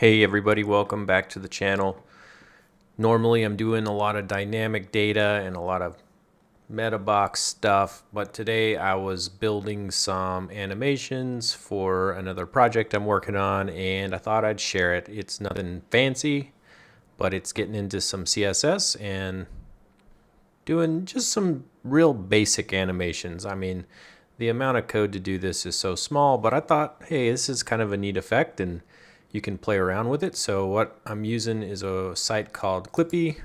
Hey everybody, welcome back to the channel. Normally I'm doing a lot of dynamic data and a lot of meta box stuff, but today I was building some animations for another project I'm working on and I thought I'd share it. It's nothing fancy, but it's getting into some CSS and doing just some real basic animations. I mean, the amount of code to do this is so small, but I thought, hey, this is kind of a neat effect and you can play around with it. So what I'm using is a site called Clippy.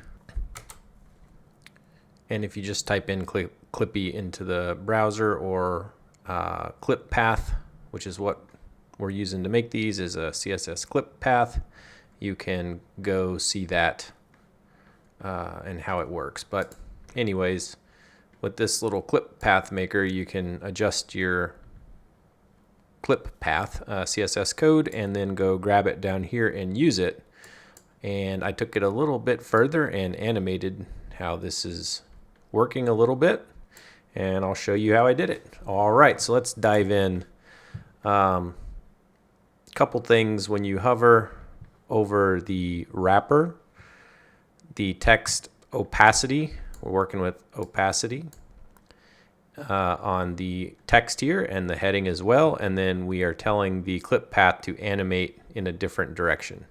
And if you just type in Clippy into the browser, or clip path, which is what we're using to make these, is a CSS clip path, you can go see that and how it works. But anyways, with this little clip path maker, you can adjust your clip path CSS code and then go grab it down here and use it. And I took it a little bit further and animated how this is working a little bit, and I'll show you how I did it. All right, so let's dive in. Couple things: when you hover over the wrapper, the text opacity, we're working with opacity on the text here and the heading as well, and then we are telling the clip path to animate in a different direction.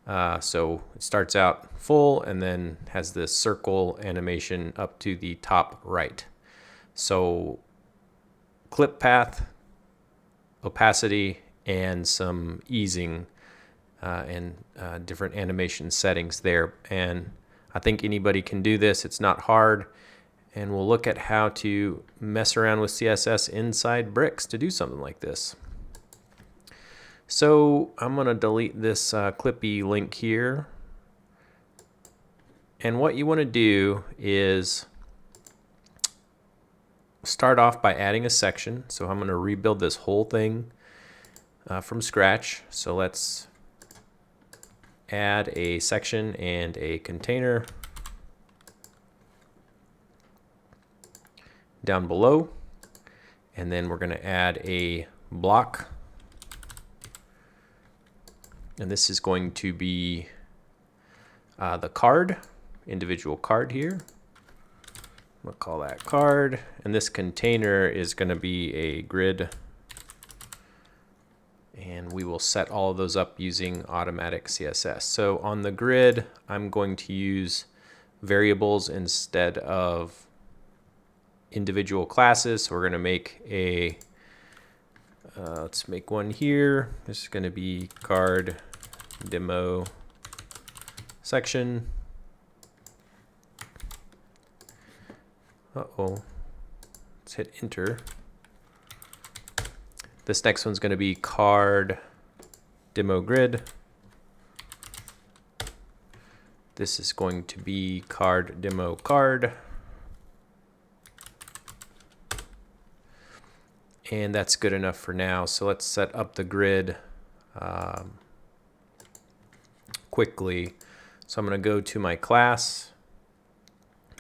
So it starts out full and then has this circle animation up to the top right. So clip path, opacity, and some easing and different animation settings there. And I think anybody can do this. It's not hard. And we'll look at how to mess around with CSS inside bricks to do something like this. So I'm going to delete this Clippy link here. And what you want to do is start off by adding a section. So I'm going to rebuild this whole thing from scratch. So let's add a section and a container down below. And then we're going to add a block. And this is going to be the card, individual card here. We'll call that card. And this container is going to be a grid. And we will set all of those up using automatic CSS. So on the grid, I'm going to use variables instead of individual classes. So we're going to make a let's make one here. This is going to be card demo section. Let's hit enter. This next one's going to be card demo grid. This is going to be card demo card. And that's good enough for now. So let's set up the grid quickly. So I'm going to go to my class,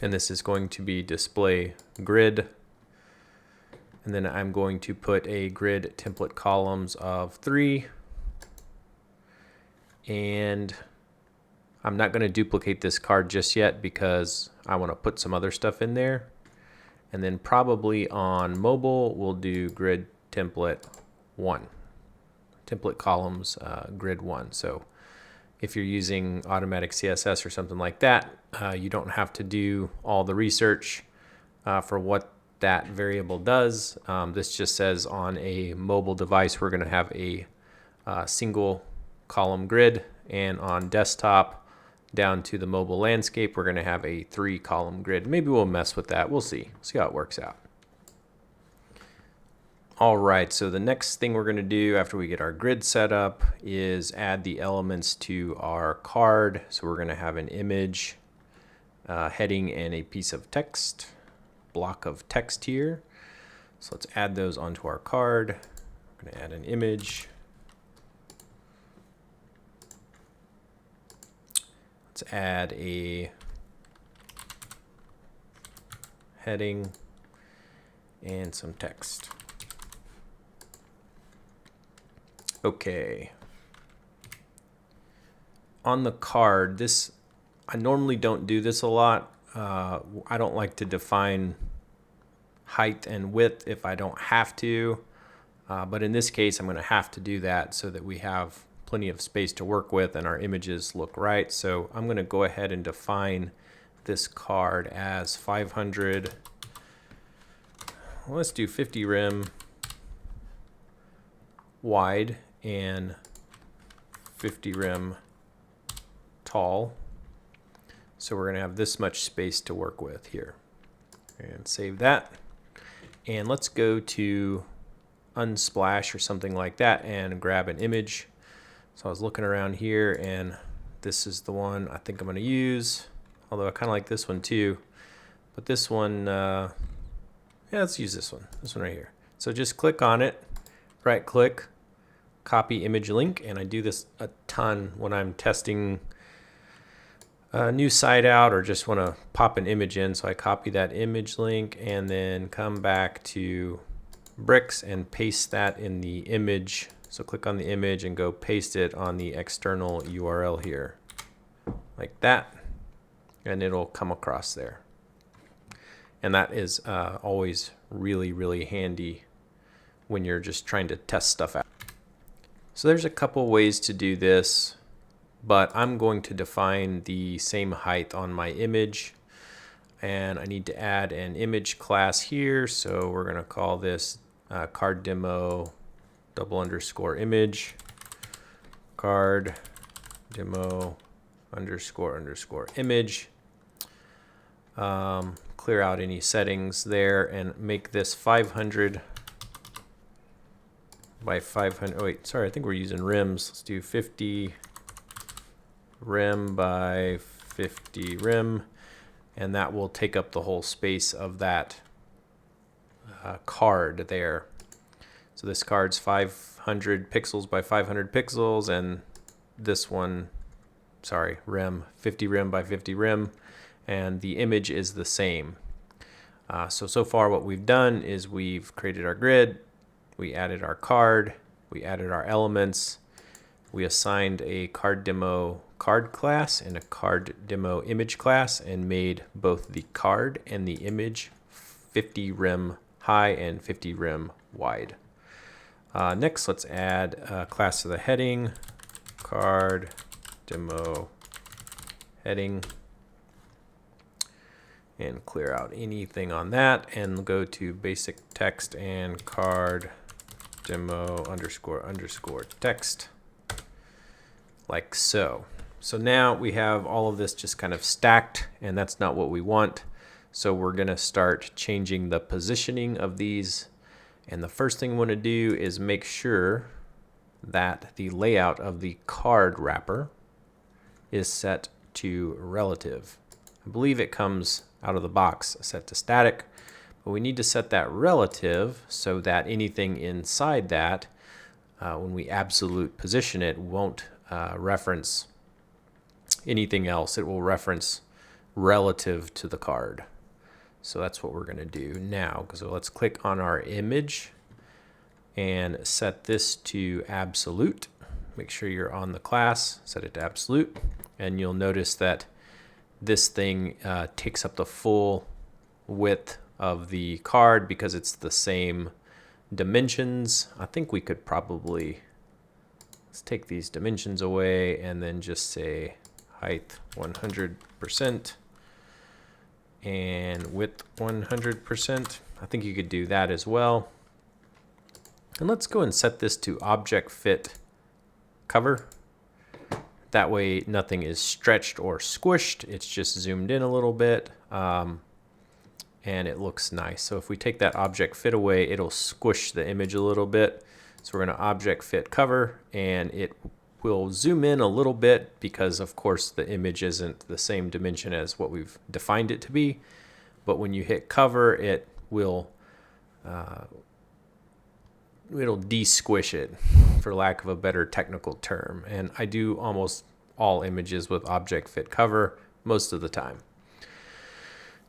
and this is going to be display grid. And then I'm going to put a grid template columns of 3. And I'm not going to duplicate this card just yet because I want to put some other stuff in there. And then probably on mobile, we'll do grid template 1. Template columns grid 1. So if you're using automatic CSS or something like that, you don't have to do all the research for what that variable does. This just says on a mobile device, we're going to have a single column grid, and on desktop down to the mobile landscape, we're going to have a 3-column grid. Maybe we'll mess with that. We'll see how it works out. All right, so the next thing we're going to do after we get our grid set up is add the elements to our card. So we're going to have an image, heading, and a piece of text, block of text here. So let's add those onto our card. We're going to add an image. Let's add a heading and some text. Okay. on the card, this, I normally don't do this a lot. I don't like to define height and width if I don't have to. But in this case, I'm going to have to do that so that we have plenty of space to work with and our images look right. So I'm going to go ahead and define this card as 500. Well, let's do 50 rem wide and 50 rem tall. So we're going to have this much space to work with here. And save that. And let's go to Unsplash or something like that and grab an image. So I was looking around here and this is the one I think I'm going to use, although I kind of like this one too. But this one, yeah, let's use this one right here. So just click on it, right click, copy image link, and I do this a ton when I'm testing a new site out or just want to pop an image in. So I copy that image link and then come back to bricks and paste that in the image. So click on the image and go paste it on the external URL here, like that, and it'll come across there. And that is always really, really handy when you're just trying to test stuff out. So there's a couple ways to do this, but I'm going to define the same height on my image. And I need to add an image class here. So we're going to call this card demo _image, card demo _ image. Clear out any settings there and make this 500 by 500. Oh wait, sorry, I think we're using rims. Let's do 50 rim by 50 rim, and that will take up the whole space of that card there. So this card's 500 pixels by 500 pixels, and this one, sorry, rim, 50 rim by 50 rim, and the image is the same. So far what we've done is we've created our grid, we added our card, we added our elements, we assigned a card demo card class and a card demo image class, and made both the card and the image 50 rim high and 50 rim wide. Next, let's add a class to the heading, card demo heading, and clear out anything on that, and go to basic text and card demo __ text, like so. So now we have all of this just kind of stacked, and that's not what we want. So we're going to start changing the positioning of these. And the first thing we want to do is make sure that the layout of the card wrapper is set to relative. I believe it comes out of the box set to static, but we need to set that relative so that anything inside that, when we absolute position it, won't reference anything else. It will reference relative to the card. So that's what we're going to do now. So let's click on our image and set this to absolute. Make sure you're on the class, set it to absolute, and you'll notice that this thing takes up the full width of the card because it's the same dimensions. I think we could probably, let's take these dimensions away and then just say height 100% and width 100%. I think you could do that as well. And let's go and set this to object fit cover. That way nothing is stretched or squished. It's just zoomed in a little bit, and it looks nice. So if we take that object fit away, it'll squish the image a little bit. So we're going to object fit cover, and it will zoom in a little bit because of course the image isn't the same dimension as what we've defined it to be. But when you hit cover, it will it'll de-squish it, for lack of a better technical term. And I do almost all images with object fit cover most of the time.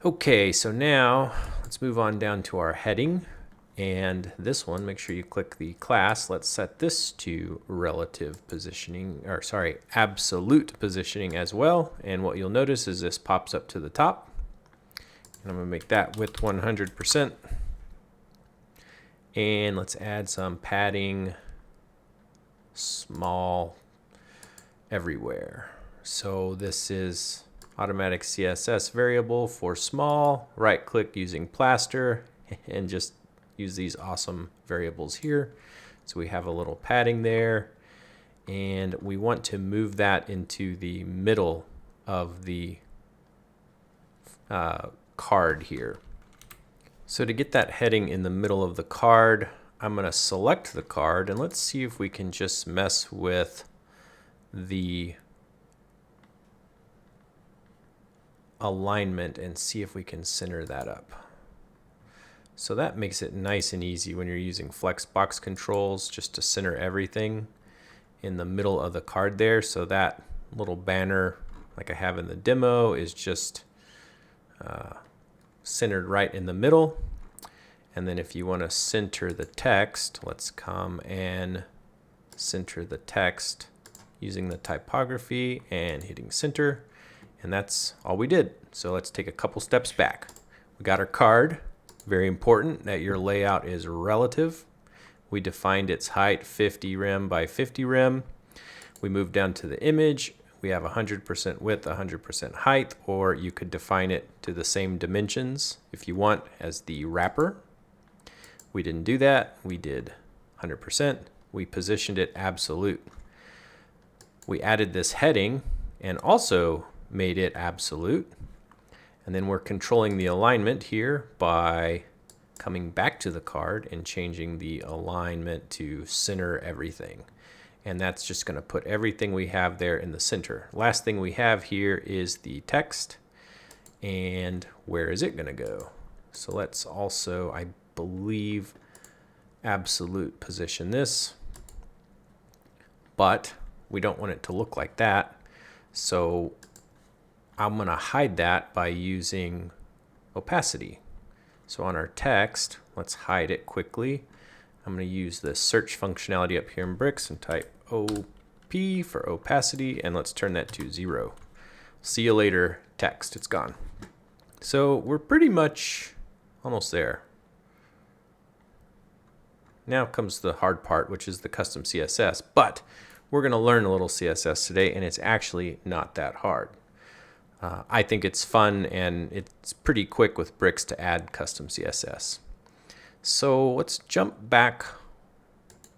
Okay, so now let's move on down to our heading. And this one, make sure you click the class. Let's set this to relative positioning, or sorry, absolute positioning as well. And what you'll notice is this pops up to the top. And I'm gonna make that width 100%. And let's add some padding, small, everywhere. So this is automatic CSS variable for small, right click using plaster, and just use these awesome variables here. So we have a little padding there, and we want to move that into the middle of the card here. So to get that heading in the middle of the card, I'm going to select the card, and let's see if we can just mess with the alignment and see if we can center that up. So that makes it nice and easy when you're using flex box controls, just to center everything in the middle of the card there. So that little banner, like I have in the demo, is just centered right in the middle. And then if you want to center the text, let's come and center the text using the typography and hitting center. And that's all we did. So let's take a couple steps back. We got our card. Very important that your layout is relative. We defined its height 50 rem by 50 rem. We moved down to the image. We have 100% width, 100% height, or you could define it to the same dimensions if you want as the wrapper. We didn't do that. We did 100%. We positioned it absolute. We added this heading and also made it absolute. And then we're controlling the alignment here by coming back to the card and changing the alignment to center everything. And that's just going to put everything we have there in the center. Last thing we have here is the text. And where is it going to go? So let's also, I believe, absolute position this. But we don't want it to look like that. So I'm going to hide that by using opacity. So on our text, let's hide it quickly. I'm going to use the search functionality up here in Bricks and type OP for opacity, and let's turn that to 0. See you later, text. It's gone. So we're pretty much almost there. Now comes the hard part, which is the custom CSS. But we're going to learn a little CSS today, and it's actually not that hard. I think it's fun, and it's pretty quick with Bricks to add custom CSS. So let's jump back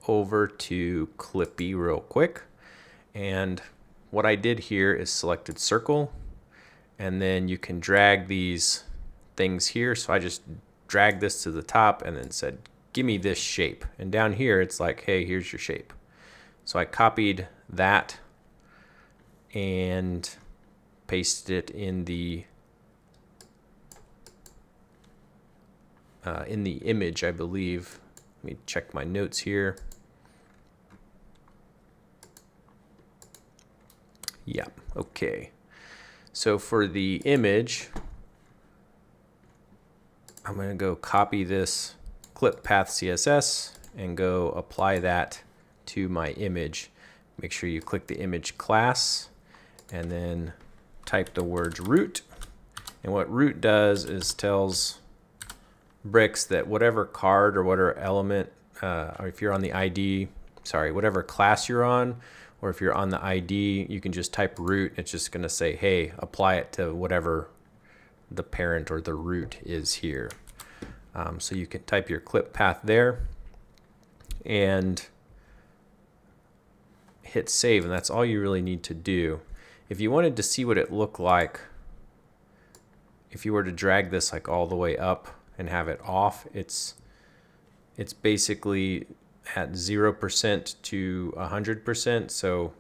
over to Clippy real quick. And what I did here is selected circle, and then you can drag these things here. So I just dragged this to the top and then said, give me this shape. And down here, it's like, hey, here's your shape. So I copied that and pasted it in the image, I believe. Let me check my notes here. Yeah, okay. So for the image, I'm going to go copy this clip path CSS and go apply that to my image. Make sure you click the image class and then type the words root. And what root does is tells Bricks that whatever card or whatever element, or if you're on the ID, sorry, whatever class you're on, or if you're on the ID, you can just type root. It's just going to say, hey, apply it to whatever the parent or the root is here. So you can type your clip path there and hit save, and that's all you really need to do. If you wanted to see what it looked like, if you were to drag this like all the way up and have it off, it's basically at 0% to 100%. So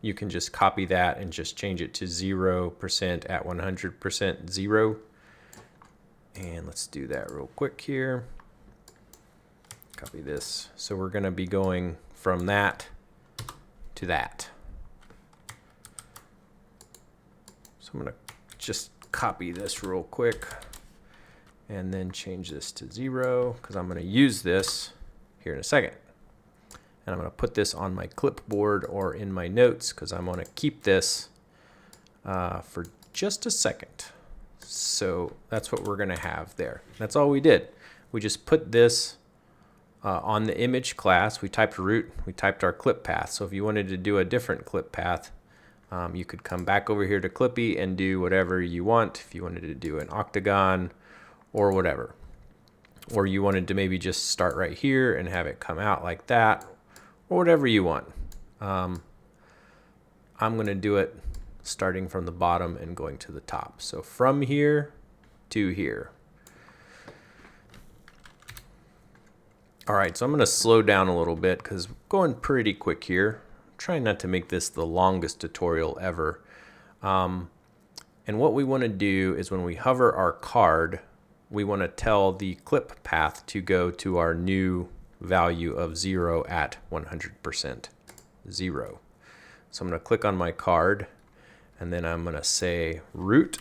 you can just copy that and just change it to 0% at 100%, 0. And let's do that real quick here. Copy this. So we're going to be going from that to that. So I'm going to just copy this real quick and then change this to 0 because I'm going to use this here in a second. And I'm going to put this on my clipboard or in my notes because I'm going to keep this for just a second. So that's what we're going to have there. That's all we did. We just put this on the image class. We typed root, we typed our clip path. So if you wanted to do a different clip path, you could come back over here to Clippy and do whatever you want. If you wanted to do an octagon or whatever, or you wanted to maybe just start right here and have it come out like that, or whatever you want. I'm going to do it starting from the bottom and going to the top. So from here to here. All right, so I'm going to slow down a little bit because I'm going pretty quick here. I'm trying not to make this the longest tutorial ever. And what we want to do is when we hover our card, we want to tell the clip path to go to our new value of 0 at 100%. 0. So I'm going to click on my card, and then I'm going to say root,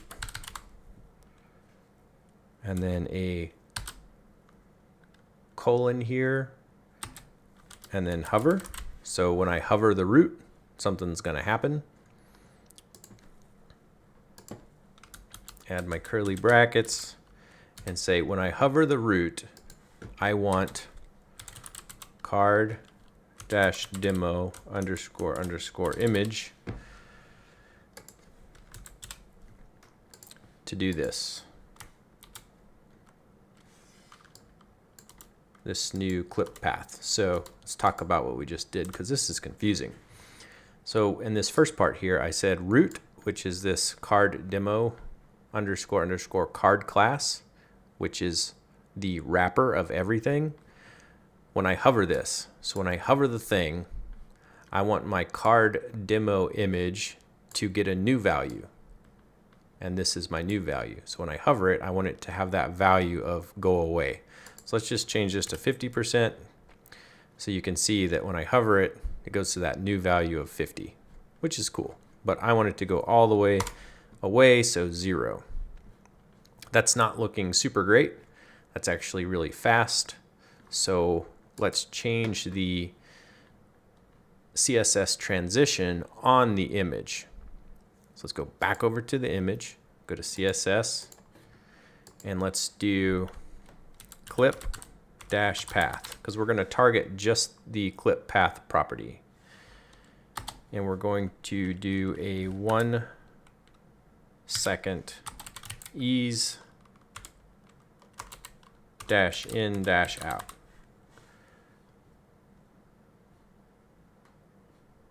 and then a colon here, and then hover. So when I hover the root, something's going to happen. Add my curly brackets and say when I hover the root, I want card dash demo underscore underscore image to do this. This new clip path. So let's talk about what we just did because this is confusing. So in this first part here, I said root, which is this card demo underscore underscore card class, which is the wrapper of everything. When I hover this, so when I hover the thing, I want my card demo image to get a new value. And this is my new value. So when I hover it, I want it to have that value of go away. So let's just change this to 50%. So you can see that when I hover it, it goes to that new value of 50, which is cool. But I want it to go all the way away, so 0. That's not looking super great. That's actually really fast. So let's change the CSS transition on the image. So let's go back over to the image, go to CSS, and let's do clip dash path because we're going to target just the clip path property. And we're going to do a 1 second ease dash in dash out.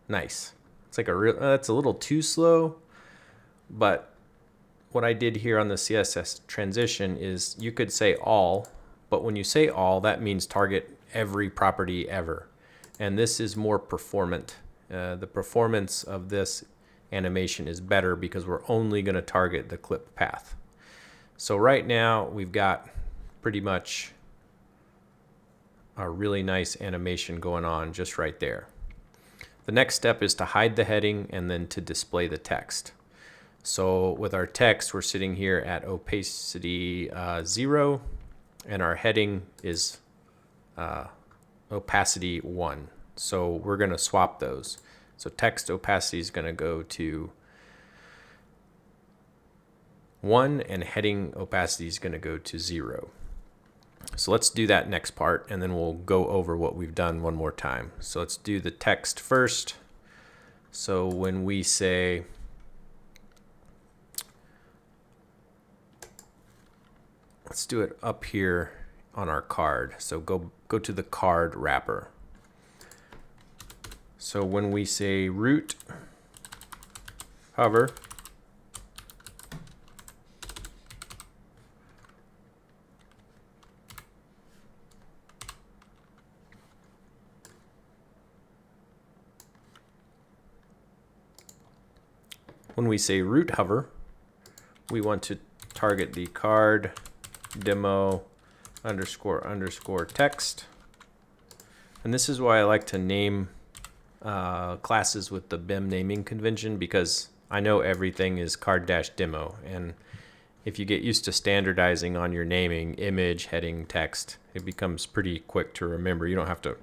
Nice. It's like a real, that's a little too slow, but what I did here on the CSS transition is you could say all, but when you say all, that means target every property ever. And this is more performant. The performance of this animation is better because we're only going to target the clip path. So right now we've got pretty much a really nice animation going on just right there. The next step is to hide the heading and then to display the text. So with our text, we're sitting here at opacity 0, and our heading is opacity 1. So we're going to swap those. So text opacity is going to go to 1, and heading opacity is going to go to 0. So let's do that next part, and then we'll go over what we've done one more time. So let's do the text first. So when we say let's do it up here on our card. So go to the card wrapper. So when we say root hover, we want to target the card demo underscore underscore text. And this is why I like to name classes with the BIM naming convention, because I know everything is card dash demo. And if you get used to standardizing on your naming, image, heading, text, it becomes pretty quick to remember. You don't have to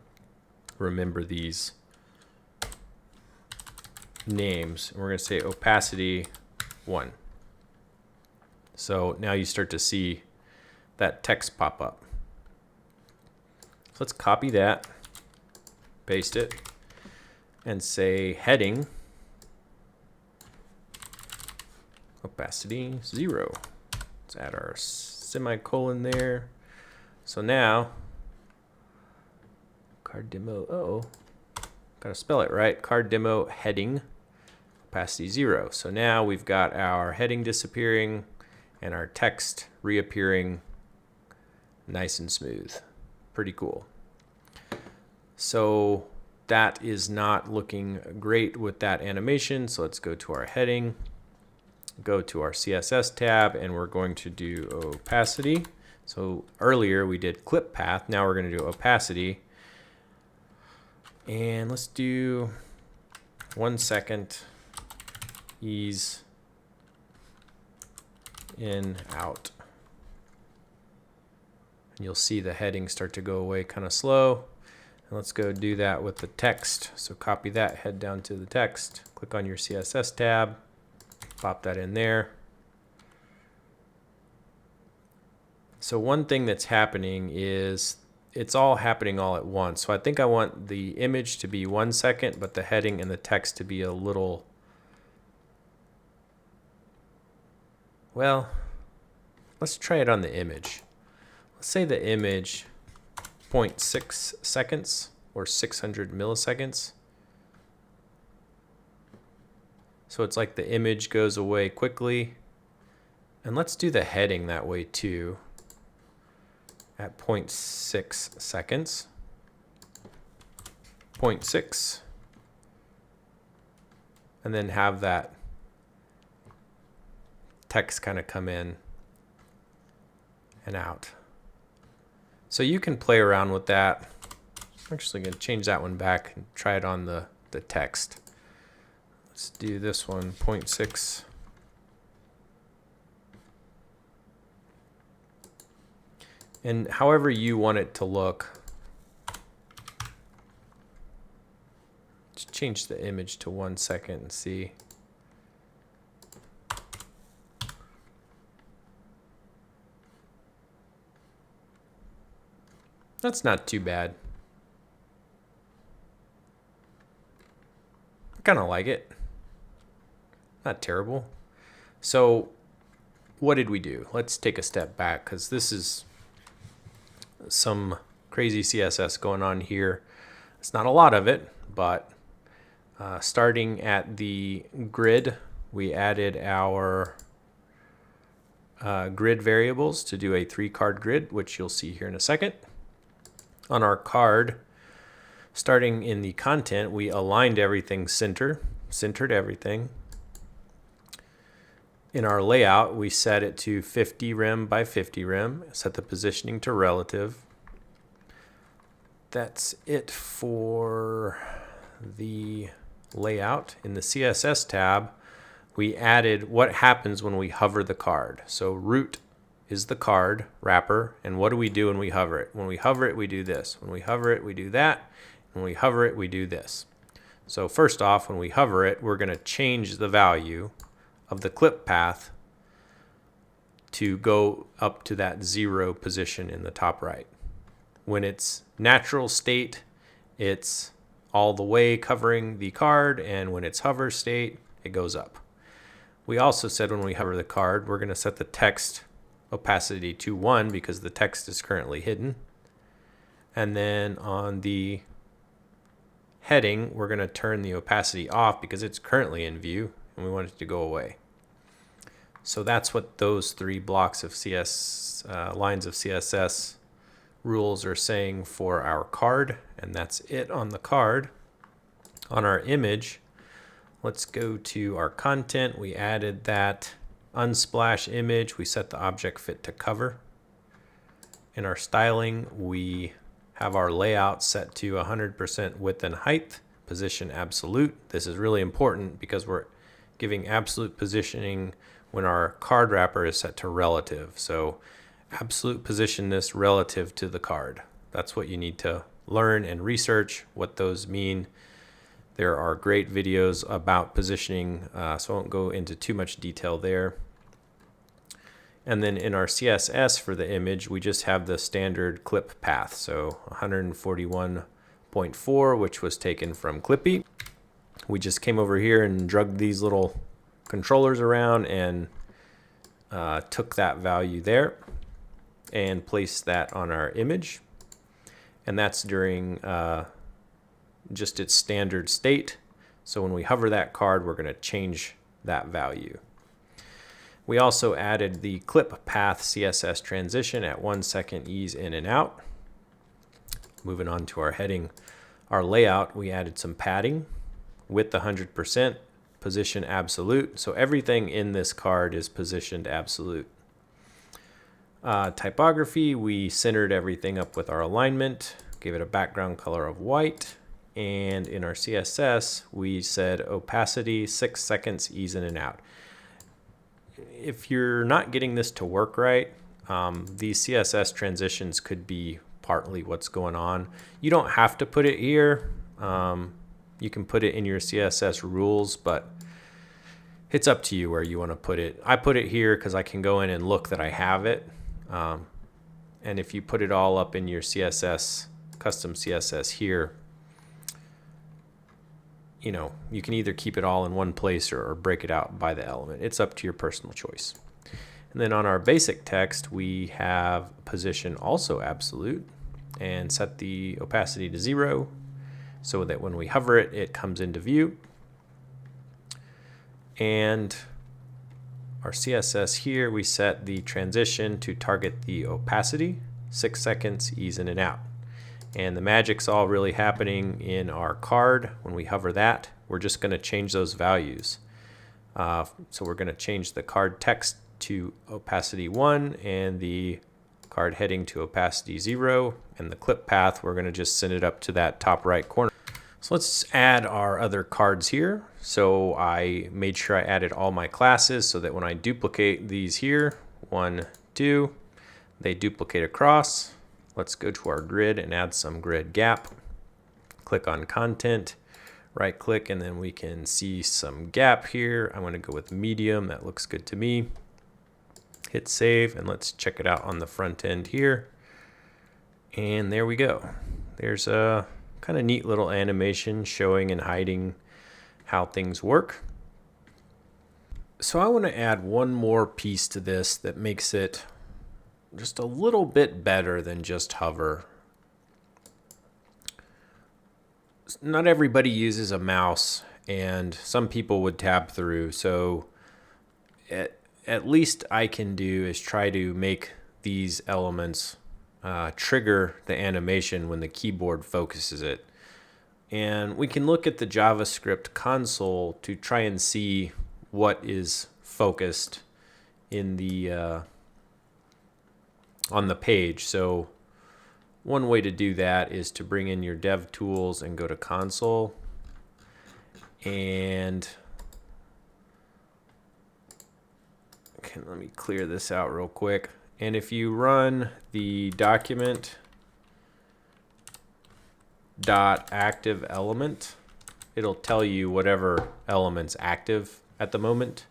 remember these names. And we're going to say opacity 1. So now you start to see that text pop up. So let's copy that, paste it, and say heading opacity 0. Let's add our semicolon there. So now card demo, gotta spell it right, card demo heading opacity 0. So now we've got our heading disappearing and our text reappearing nice and smooth. Pretty cool. So that is not looking great with that animation. So let's go to our heading, go to our CSS tab, and we're going to do opacity. So earlier we did clip path. Now we're going to do opacity. And let's do 1 second ease in, out. And you'll see the heading start to go away kind of slow. And let's go do that with the text. So copy that, head down to the text, click on your CSS tab, pop that in there. So one thing that's happening is it's all happening all at once. So I think I want the image to be 1 second, but the heading and the text to be a little, well, let's try it on the image. Let's say the image 0.6 seconds or 600 milliseconds. So it's like the image goes away quickly. And let's do the heading that way too, at 0.6 seconds. 0.6. And then have that text kind of come in and out. So you can play around with that. I'm actually going to change that one back and try it on the text. Let's do this one, 0.6. And however you want it to look, just change the image to 1 second and see. That's not too bad. I kind of like it. Not terrible. So what did we do? Let's take a step back because this is some crazy CSS going on here. It's not a lot of it, but starting at the grid, we added our grid variables to do a 3-card grid, which you'll see here in a second. On our card, starting in the content, we aligned everything centered everything. In our layout, we set it to 50 rem by 50 rem, set the positioning to relative. That's it for the layout. In the CSS tab, we added what happens when we hover the card. So root is the card wrapper, and what do we do when we hover it? When we hover it, we do this. When we hover it, we do that. When we hover it, we do this. So first off, when we hover it, we're going to change the value of the clip path to go up to that 0 position in the top right. When it's natural state, it's all the way covering the card, and when it's hover state, it goes up. We also said when we hover the card, we're going to set the text opacity to 1 because the text is currently hidden. And then on the heading, we're going to turn the opacity off because it's currently in view and we want it to go away. So that's what those 3 blocks of lines of CSS rules are saying for our card, and that's it on the card. On our image, let's go to our content. We added that unsplash image. We set the object fit to cover. In our styling, we have our layout set to 100% width and height, position absolute. This is really important because we're giving absolute positioning when our card wrapper is set to relative. So absolute position this relative to the card. That's what you need to learn and research what those mean. There are great videos about positioning, so I won't go into too much detail there. And then in our CSS for the image, we just have the standard clip path. So 141.4, which was taken from Clippy. We just came over here and drugged these little controllers around and took that value there and placed that on our image. And that's during just its standard state. So when we hover that card, we're going to change that value. We also added the clip path CSS transition at 1 second ease in and out. Moving on to our heading, our layout, we added some padding, width 100%, position absolute. So everything in this card is positioned absolute. Typography, we centered everything up with our alignment, gave it a background color of white. And in our CSS, we said opacity 6 seconds ease in and out. If you're not getting this to work right, these CSS transitions could be partly what's going on. You don't have to put it here. You can put it in your CSS rules, but it's up to you where you want to put it. I put it here because I can go in and look that I have it. And if you put it all up in your CSS, custom CSS here, you know, you can either keep it all in one place or break it out by the element. It's up to your personal choice. And then on our basic text, we have position also absolute and set the opacity to 0 so that when we hover it, it comes into view. And our CSS here, we set the transition to target the opacity, 6 seconds, ease in and out. And the magic's all really happening in our card. When we hover that, we're just going to change those values. So we're going to change the card text to opacity 1 and the card heading to opacity 0. And the clip path, we're going to just send it up to that top right corner. So let's add our other cards here. So I made sure I added all my classes so that when I duplicate these here, 1, 2, they duplicate across. Let's go to our grid and add some grid gap. Click on content, right click, and then we can see some gap here. I'm going to go with medium. That looks good to me. Hit save, and let's check it out on the front end here. And there we go. There's a kind of neat little animation showing and hiding how things work. So I want to add one more piece to this that makes it just a little bit better than just hover. Not everybody uses a mouse, and some people would tab through. So at least I can do is try to make these elements trigger the animation when the keyboard focuses it. And we can look at the JavaScript console to try and see what is focused in the on the page. So one way to do that is to bring in your dev tools and go to console, and okay, let me clear this out real quick. And if you run the document dot active element, it'll tell you whatever element's active at the moment.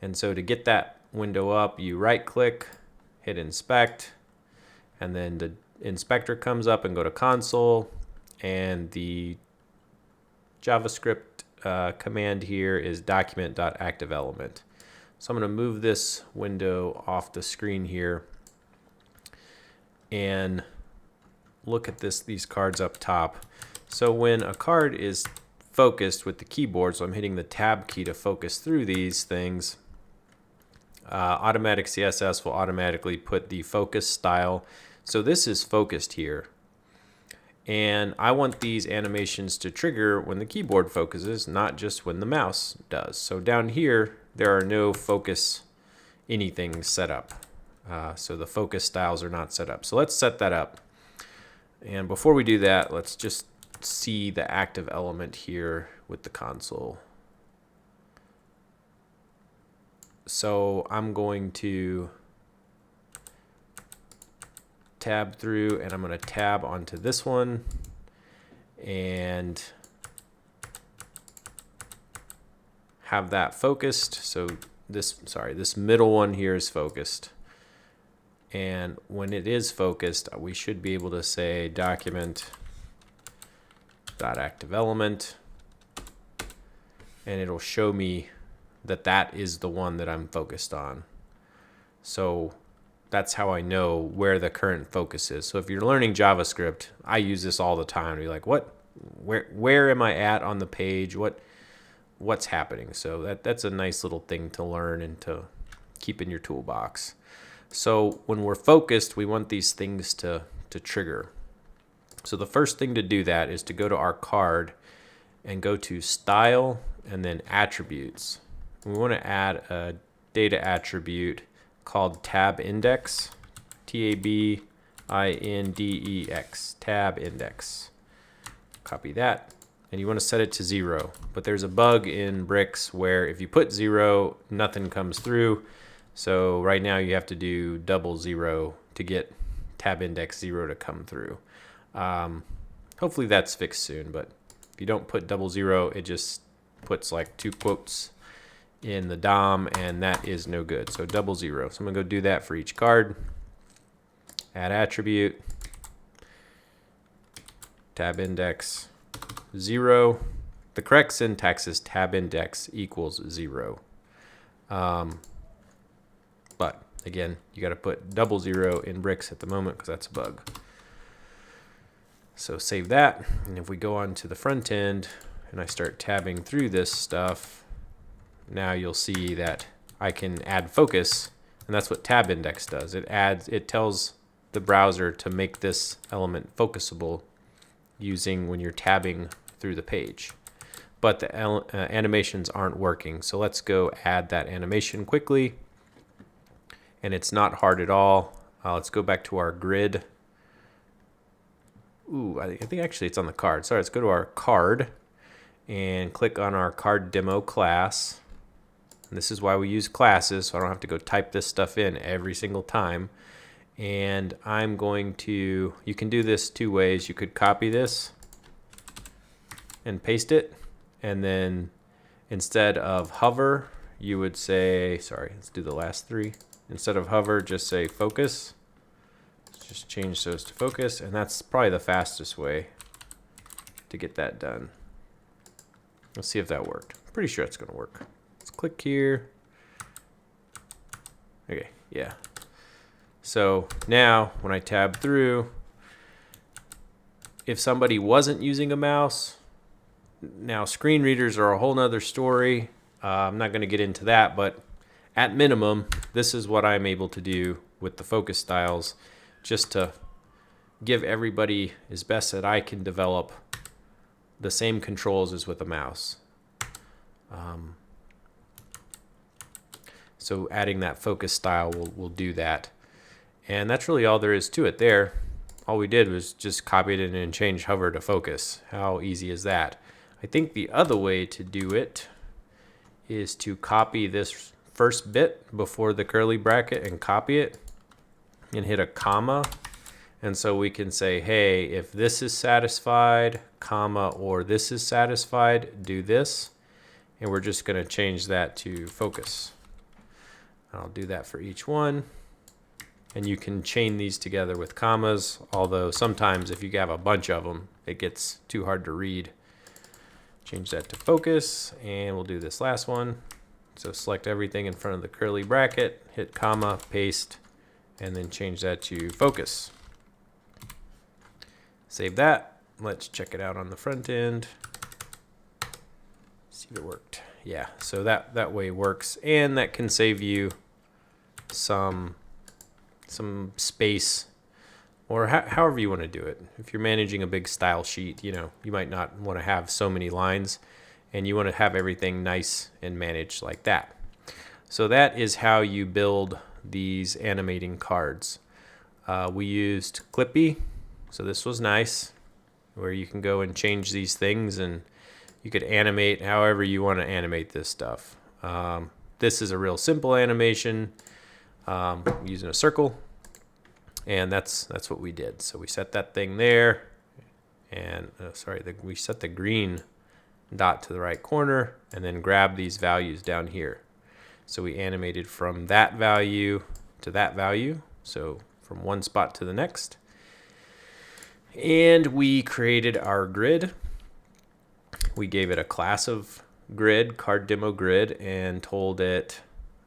And so to get that window up, you right click, hit inspect, and then the inspector comes up, and go to console, and the JavaScript command here is document.activeElement. So I'm going to move this window off the screen here and look at these cards up top. So when a card is focused with the keyboard, so I'm hitting the tab key to focus through these things, automatic CSS will automatically put the focus style. So this is focused here. And I want these animations to trigger when the keyboard focuses, not just when the mouse does. So down here, there are no focus anything set up. So the focus styles are not set up. So let's set that up. And before we do that, let's just see the active element here with the console. So I'm going to tab through, and I'm going to tab onto this one, and have that focused. So this middle one here is focused. And when it is focused, we should be able to say document dot active element, and it'll show me that that is the one that I'm focused on. So that's how I know where the current focus is. So if you're learning JavaScript, I use this all the time to be like, where am I at on the page? What's happening? So that's a nice little thing to learn and to keep in your toolbox. So when we're focused, we want these things to trigger. So the first thing to do that is to go to our card and go to Style and then Attributes. We want to add a data attribute called tab index, TABINDEX, tab index. Copy that, and you want to set it to 0. But there's a bug in Bricks where if you put 0, nothing comes through. So right now you have to do 00 to get tab index 0 to come through. Hopefully that's fixed soon, but if you don't put 00, it just puts like 2 quotes in the DOM, and that is no good. So 00. So I'm gonna go do that for each card. Add attribute, tab index 0. The correct syntax is tab index equals 0. But again, you got to put 00 in Bricks at the moment because that's a bug. So save that, and if we go on to the front end and I start tabbing through this stuff, now you'll see that I can add focus, and that's what tab index does. It tells the browser to make this element focusable using when you're tabbing through the page. But the animations aren't working, so let's go add that animation quickly. And it's not hard at all. Let's go back to our grid. I think actually it's on the card. Sorry, let's go to our card and click on our card demo class. And this is why we use classes, so I don't have to go type this stuff in every single time. And I'm going to, you can do this 2 ways. You could copy this and paste it, and then instead of hover, you would say, sorry, let's do the last 3. Instead of hover, just say focus. Let's just change those to focus, and that's probably the fastest way to get that done. Let's see if that worked. Pretty sure it's going to work. Let's click here. Okay, yeah. So now when I tab through, if somebody wasn't using a mouse, now screen readers are a whole nother story. I'm not going to get into that, but at minimum, this is what I'm able to do with the focus styles, just to give everybody as best that I can develop the same controls as with a mouse. So adding that focus style will do that. And that's really all there is to it there. All we did was just copy it in and change hover to focus. How easy is that? I think the other way to do it is to copy this first bit before the curly bracket and copy it and hit a comma. And so we can say, hey, if this is satisfied, comma, or this is satisfied, do this. And we're just going to change that to focus. I'll do that for each one. And you can chain these together with commas, although sometimes if you have a bunch of them, it gets too hard to read. Change that to focus, and we'll do this last one. So select everything in front of the curly bracket, hit comma, paste, and then change that to focus. Save that. Let's check it out on the front end. See if it worked. Yeah, so that way works, and that can save you some space, or however you want to do it. If you're managing a big style sheet, you might not want to have so many lines, and you want to have everything nice and managed like that. So that is how you build these animating cards. We used Clippy, so this was nice, where you can go and change these things, and you could animate however you want to animate this stuff. this is a real simple animation using a circle, and that's what we did. So we set that thing there, and we set the green dot to the right corner, and then grab these values down here. So we animated from that value to that value, so from one spot to the next. And we created our grid. We gave it a class of grid, card demo grid, and told it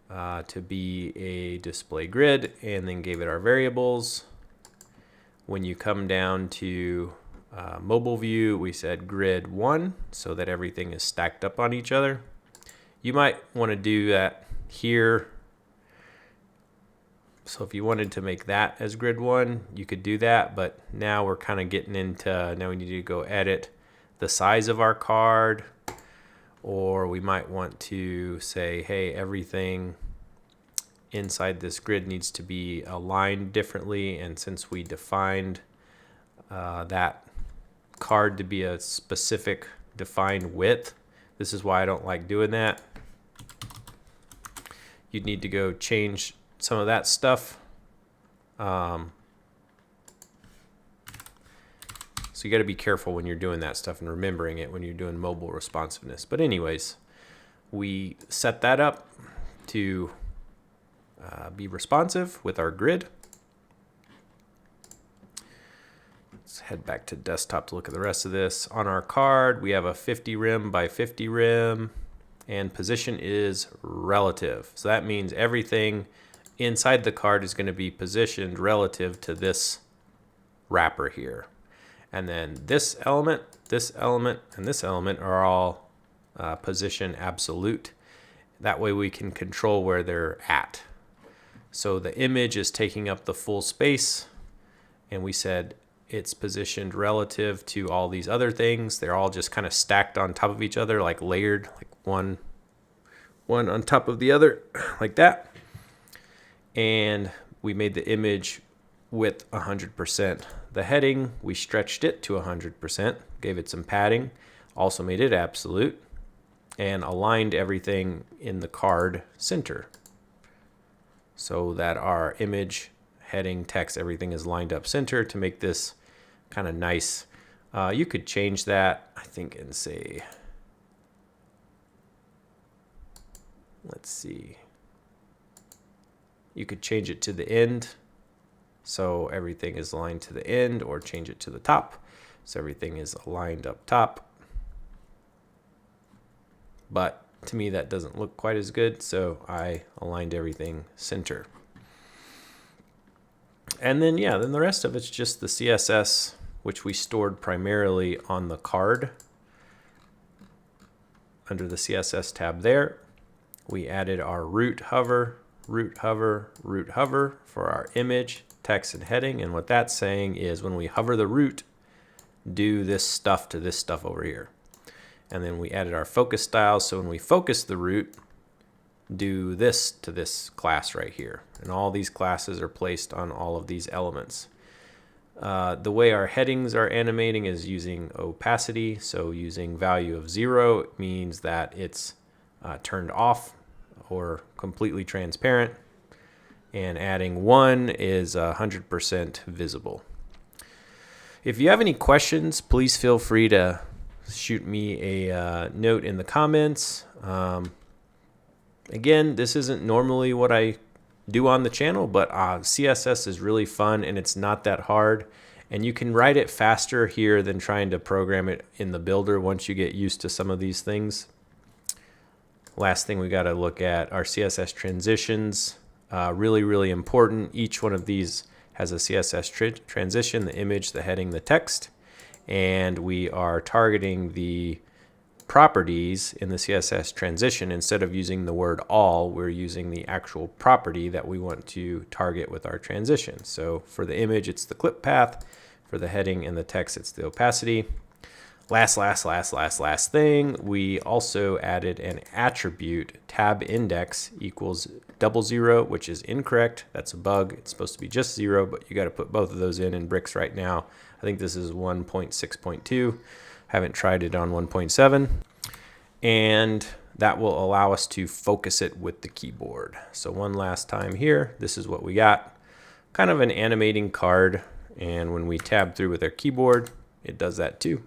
to be a display grid, and then gave it our variables. When you come down to mobile view, we said grid 1 so that everything is stacked up on each other. You might want to do that here. So if you wanted to make that as grid 1, you could do that, but now we're kind of getting into, now we need to go edit the size of our card, or we might want to say, hey, everything inside this grid needs to be aligned differently, and since we defined that card to be a specific defined width, this is why I don't like doing that. You'd need to go change some of that stuff. So you got to be careful when you're doing that stuff and remembering it when you're doing mobile responsiveness. But anyways, we set that up to be responsive with our grid. Let's head back to desktop to look at the rest of this. On our card, we have a 50 rem by 50 rem, and position is relative. So that means everything inside the card is going to be positioned relative to this wrapper here. And then this element, and this element are all position absolute. That way we can control where they're at. So the image is taking up the full space, and we said it's positioned relative to all these other things. They're all just kind of stacked on top of each other, like layered, like one on top of the other, like that. And we made the image width 100%. The heading, we stretched it to 100%, gave it some padding, also made it absolute, and aligned everything in the card center so that our image, heading, text, everything is lined up center to make this kind of nice. You could change that, I think, and say, let's see, you could change it to the end so everything is aligned to the end, or change it to the top so everything is aligned up top. But to me that doesn't look quite as good, so I aligned everything center. And then then the rest of it's just the CSS, which we stored primarily on the card. Under the CSS tab there, we added our root hover, root hover, root hover for our image, text, and heading. And what that's saying is when we hover the root, do this stuff to this stuff over here. And then we added our focus styles. So when we focus the root, do this to this class right here. And all these classes are placed on all of these elements. The way our headings are animating is using opacity. So using value of 0 means that it's turned off or completely transparent. And adding 1 is 100% visible. If you have any questions, please feel free to shoot me a note in the comments. Again, this isn't normally what I do on the channel, but CSS is really fun and it's not that hard. And you can write it faster here than trying to program it in the builder once you get used to some of these things. Last thing we got to look at are CSS transitions. Really, really important. Each one of these has a CSS transition, the image, the heading, the text. And we are targeting the properties in the CSS transition. Instead of using the word all, we're using the actual property that we want to target with our transition. So for the image, it's the clip path. For the heading and the text, it's the opacity. Last thing, we also added an attribute, tab index equals 00, which is incorrect. That's a bug. It's supposed to be just 0, but you got to put both of those in bricks right now. I think this is 1.6.2. Haven't tried it on 1.7. And that will allow us to focus it with the keyboard. So one last time here, this is what we got. Kind of an animating card, and when we tab through with our keyboard, it does that too.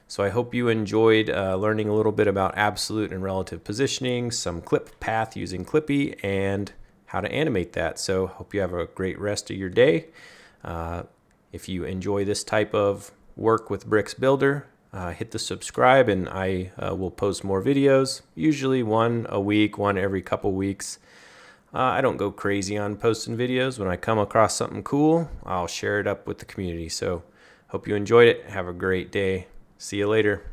So I hope you enjoyed learning a little bit about absolute and relative positioning, some clip path using Clippy, and how to animate that. So hope you have a great rest of your day. If you enjoy this type of work with Bricks Builder, hit the subscribe, and I will post more videos, usually one a week, one every couple weeks. I don't go crazy on posting videos. When I come across something cool, I'll share it up with the community. So hope you enjoyed it. Have a great day. See you later.